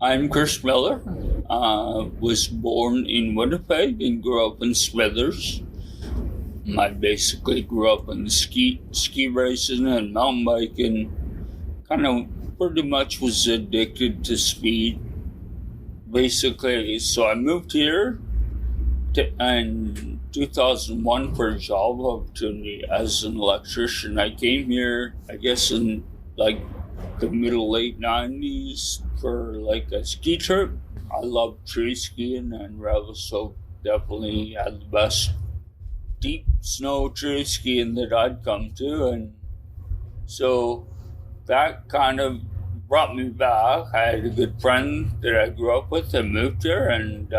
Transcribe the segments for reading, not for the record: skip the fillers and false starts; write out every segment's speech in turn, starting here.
I'm Chris Miller. Was born in Winnipeg and grew up in Smithers. I basically grew up in ski racing and mountain biking. Kind of pretty much was addicted to speed. Basically, so I moved here in 2001 for a job opportunity as an electrician. I came here, I guess, in like the late 90s for like a ski trip. I love tree skiing, and Revelstoke definitely had the best deep snow tree skiing that I'd come to, and so that kind of brought me back. I had a good friend that I grew up with that moved here, and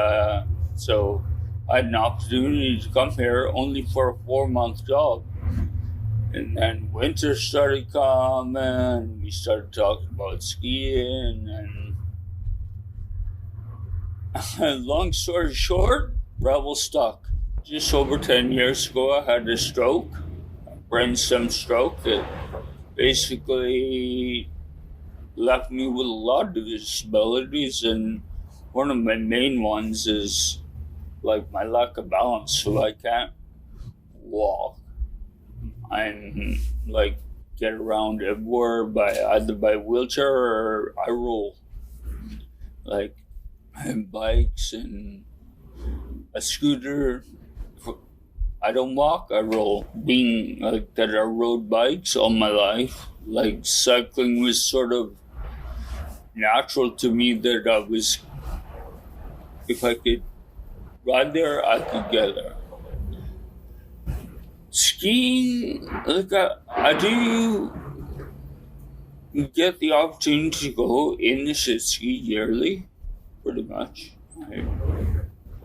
so I had an opportunity to come here only for a 4-month job. And then winter started coming, we started talking about skiing, and long story short, Revelstoke. Just over 10 years ago, I had a stroke, a brainstem stroke that basically left me with a lot of disabilities, and one of my main ones is like my lack of balance, so I can't walk. I'm like get around everywhere either by wheelchair or I roll, like bikes and a scooter. I don't walk, I roll. Being like that, I rode bikes all my life. Like cycling was sort of natural to me, that I was, if I could ride there, I could get there. Skiing, like I do get the opportunity to go in the ski yearly, pretty much.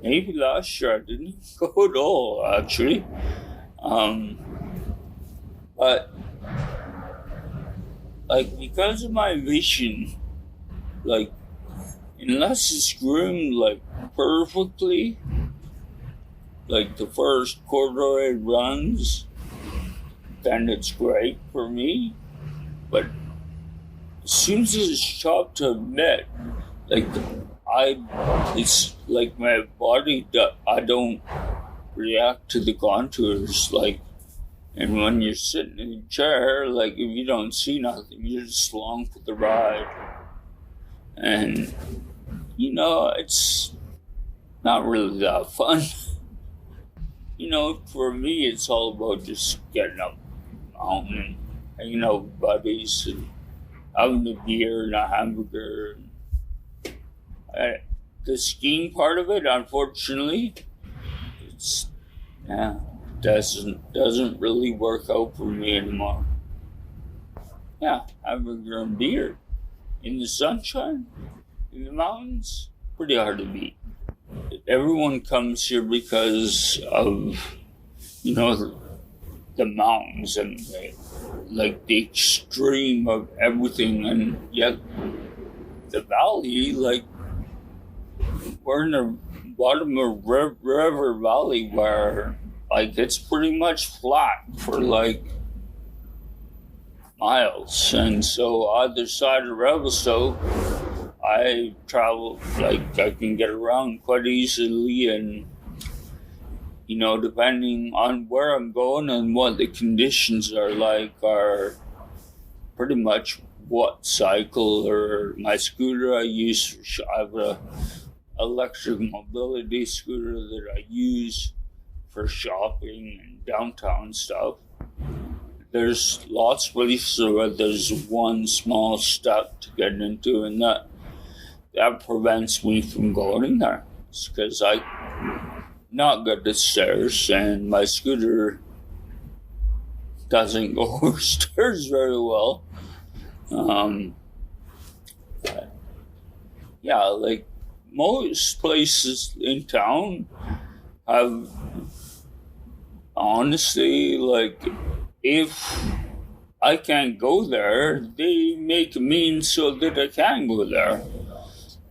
Maybe last year I didn't go at all, actually. But like because of my vision, like unless it's groomed like perfectly, like the first corduroy runs, then it's great for me. But as soon as it's chopped to a bit, like it's like my body, I don't react to the contours, like, and when you're sitting in a chair, like if you don't see nothing, you're just along for the ride. And, it's not really that fun. For me, it's all about just getting up the mountain and hanging out with buddies and having a beer and a hamburger. The skiing part of it, unfortunately, doesn't really work out for me anymore. Yeah, hamburger and beer in the sunshine, in the mountains, pretty hard to beat. Everyone comes here because of, the mountains and the extreme of everything, and yet the valley, like, we're in the bottom of River Valley where, like, it's pretty much flat for, like, miles. And so either side of Revelstoke, I travel, like, I can get around quite easily, and, depending on where I'm going and what the conditions are like, are pretty much what cycle or my scooter I use. I have a electric mobility scooter that I use for shopping and downtown stuff. There's lots of places where there's one small step to get into, and that prevents me from going in there. It's because I'm not good at stairs, and my scooter doesn't go stairs very well. Yeah, like most places in town have, honestly, like, if I can't go there, they make a means so that I can go there.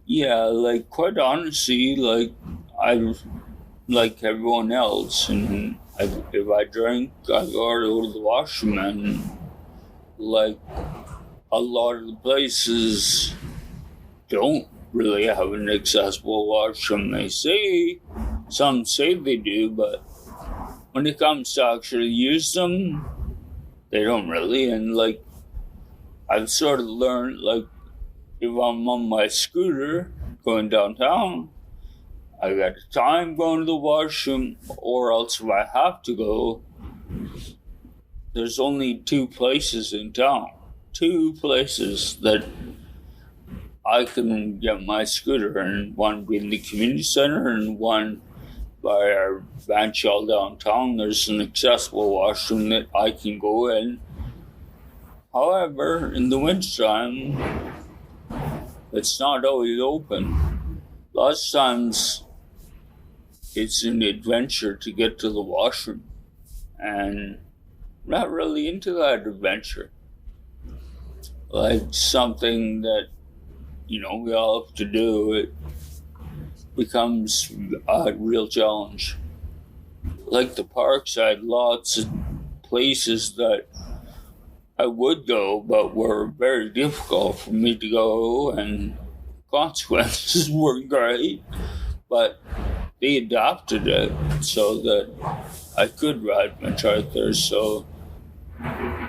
Yeah, like, quite honestly, like, I like everyone else, and if I drink, I go to the washroom, and, like, a lot of the places don't really have an accessible washroom. Some say they do, but when it comes to actually use them, they don't really. And like, I've sort of learned, like, if I'm on my scooter going downtown, I got time going to the washroom, or else if I have to go, there's only 2 places in town. 2 places that I can get my scooter, and one being the community center and one by our van shell downtown. There's an accessible washroom that I can go in. However, in the wintertime, it's not always open. Lots of times, it's an adventure to get to the washroom, and I'm not really into that adventure. Like something that, we all have to do, it becomes a real challenge. Like the parks, I had lots of places that I would go, but were very difficult for me to go, and consequences were great, but they adapted it so that I could ride my trike there. So,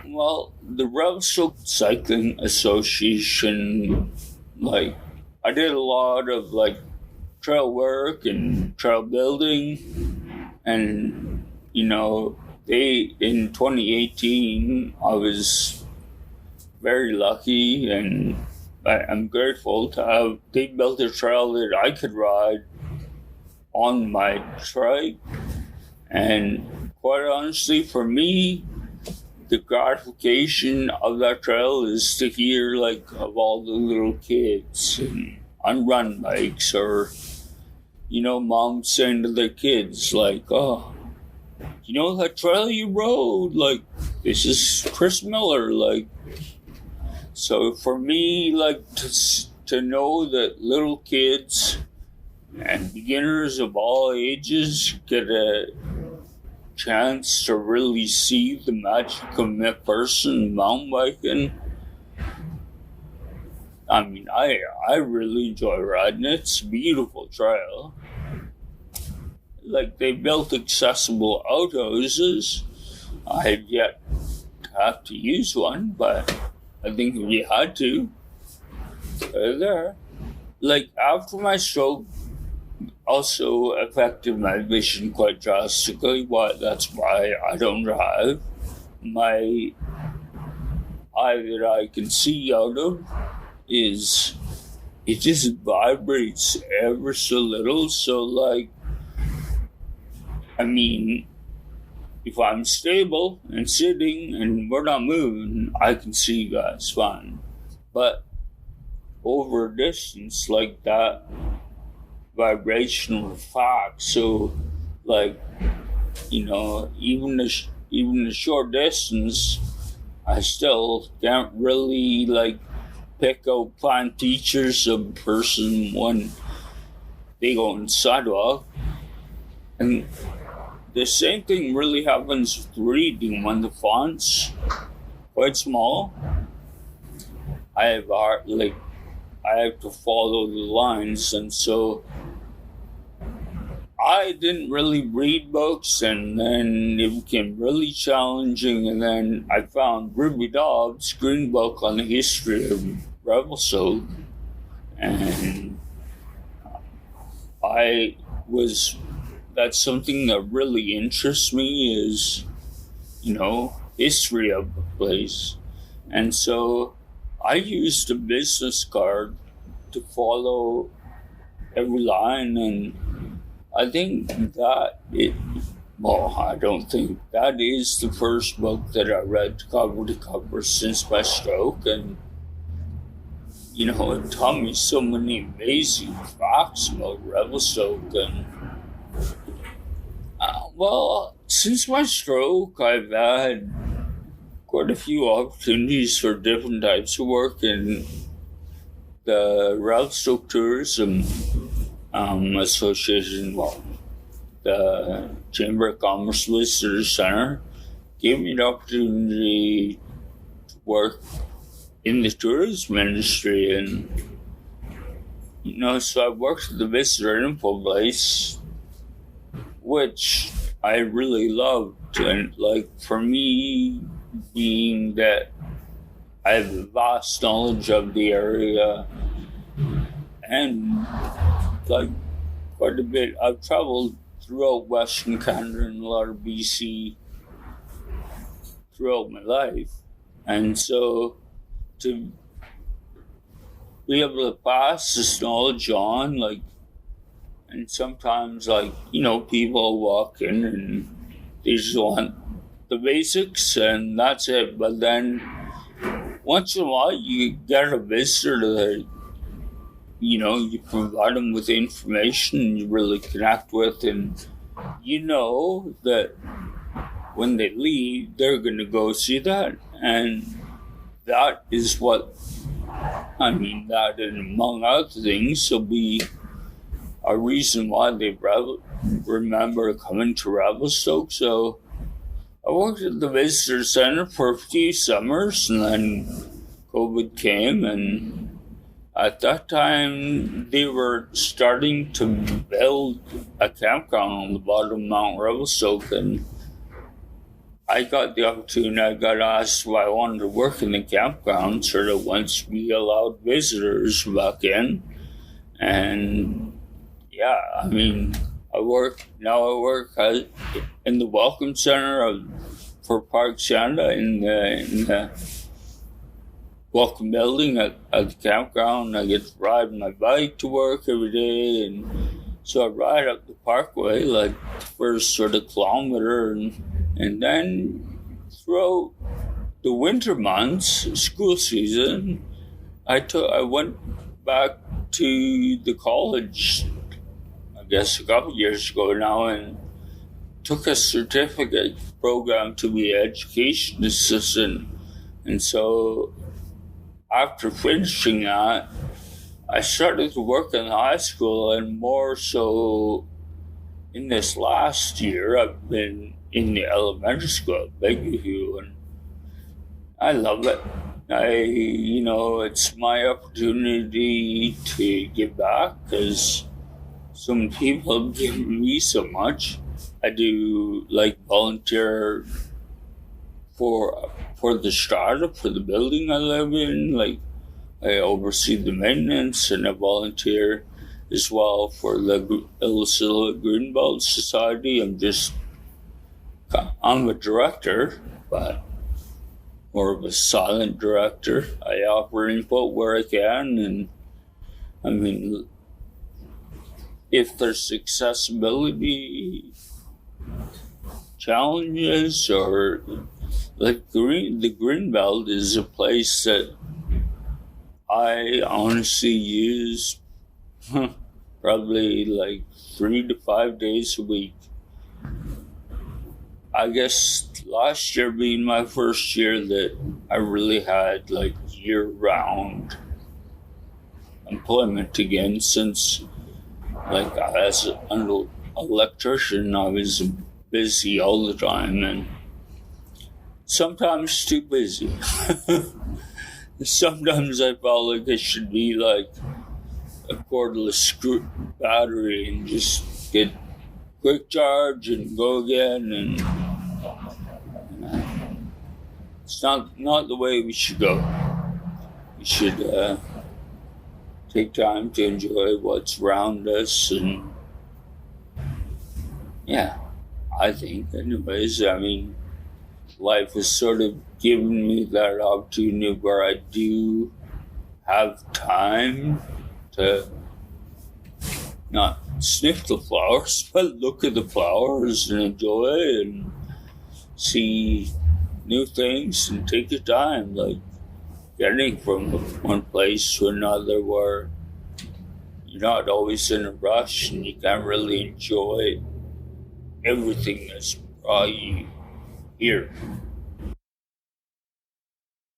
well, the Revelstoke Cycling Association, like, I did a lot of, like, trail work and trail building, and, in 2018, I was very lucky, and I'm grateful to have, they built a trail that I could ride on my trike, and quite honestly, for me, the gratification of that trail is to hear, like, of all the little kids on run bikes, or, moms saying to their kids, like, oh, that trail you rode, like, this is Chris Miller, like. So for me, like, to know that little kids and beginners of all ages get a chance to really see the magic of McPherson mountain biking. I mean, I really enjoy riding it. It's a beautiful trail. Like, they built accessible outhouses. I had yet to have to use one, but I think if you had to, they're there. Like, after my stroke, also affected my vision quite drastically. That's why I don't drive. My eye that I can see out of it just vibrates ever so little. So, like, I mean, if I'm stable and sitting and we're not moving, I can see you guys fine. But over a distance like that, vibrational fact. So, like, even a short distance, I still can't really, like, pick out plant features of a person when they go on the sidewalk. And the same thing really happens with reading when the font's quite small. I have to follow the lines, and so I didn't really read books, and then it became really challenging, and then I found Ruby Dobbs' green book on the history of Revelstoke, and that's something that really interests me is, history of the place. And so I used a business card to follow every line, and I think that I don't think that is the first book that I read cover to cover since my stroke, and it taught me so many amazing facts about Revelstoke. And since my stroke, I've had quite a few opportunities for different types of work in the Revelstoke Tourism Association. The Chamber of Commerce Visitor Center gave me the opportunity to work in the tourism industry, and So I worked at the visitor info place, which I really loved. And, like, for me, being that I have a vast knowledge of the area and, like, quite a bit. I've traveled throughout Western Canada and a lot of BC throughout my life. And so to be able to pass this knowledge on, like, and sometimes, like, people walk in and they just want the basics and that's it. But then once in a while you get a visitor that, you provide them with information you really connect with, and that when they leave, they're going to go see that. And that is what, that and among other things will be a reason why they remember coming to Revelstoke. So I worked at the visitor center for a few summers, and then COVID came, and at that time they were starting to build a campground on the bottom of Mount Revelstoke, and I got the opportunity. I got asked if I wanted to work in the campground sort of once we allowed visitors back in. And yeah, I work in the Welcome Center for Parks Canada in the Welcome Building at the campground. I get to ride my bike to work every day, and so I ride up the parkway like the first sort of kilometer, and then throughout the winter months, school season, I went back to the college, I guess a couple years ago now, and took a certificate program to be an education assistant. And so after finishing that, I started to work in high school, and more so in this last year, I've been in the elementary school at Biggview, and I love it. It's my opportunity to give back because some people have given me so much. I do volunteer for the startup, for the building I live in. Like, I oversee the maintenance, and I volunteer as well for the Illicit Greenbelt Society. I'm a director, but more of a silent director. I offer input where I can, and if there's accessibility challenges, or like the Greenbelt is a place that I honestly use probably 3 to 5 days a week. I guess last year being my first year that I really had year-round employment again, since as an electrician I was busy all the time, and sometimes too busy. Sometimes I felt like I should be like a cordless battery and just get quick charge and go again, and it's not the way we should go. We should take time to enjoy what's around us, and I think anyways, life has sort of given me that opportunity where I do have time to not sniff the flowers, but look at the flowers and enjoy and see new things and take your time, getting from one place to another where you're not always in a rush and you can't really enjoy everything that's brought you here.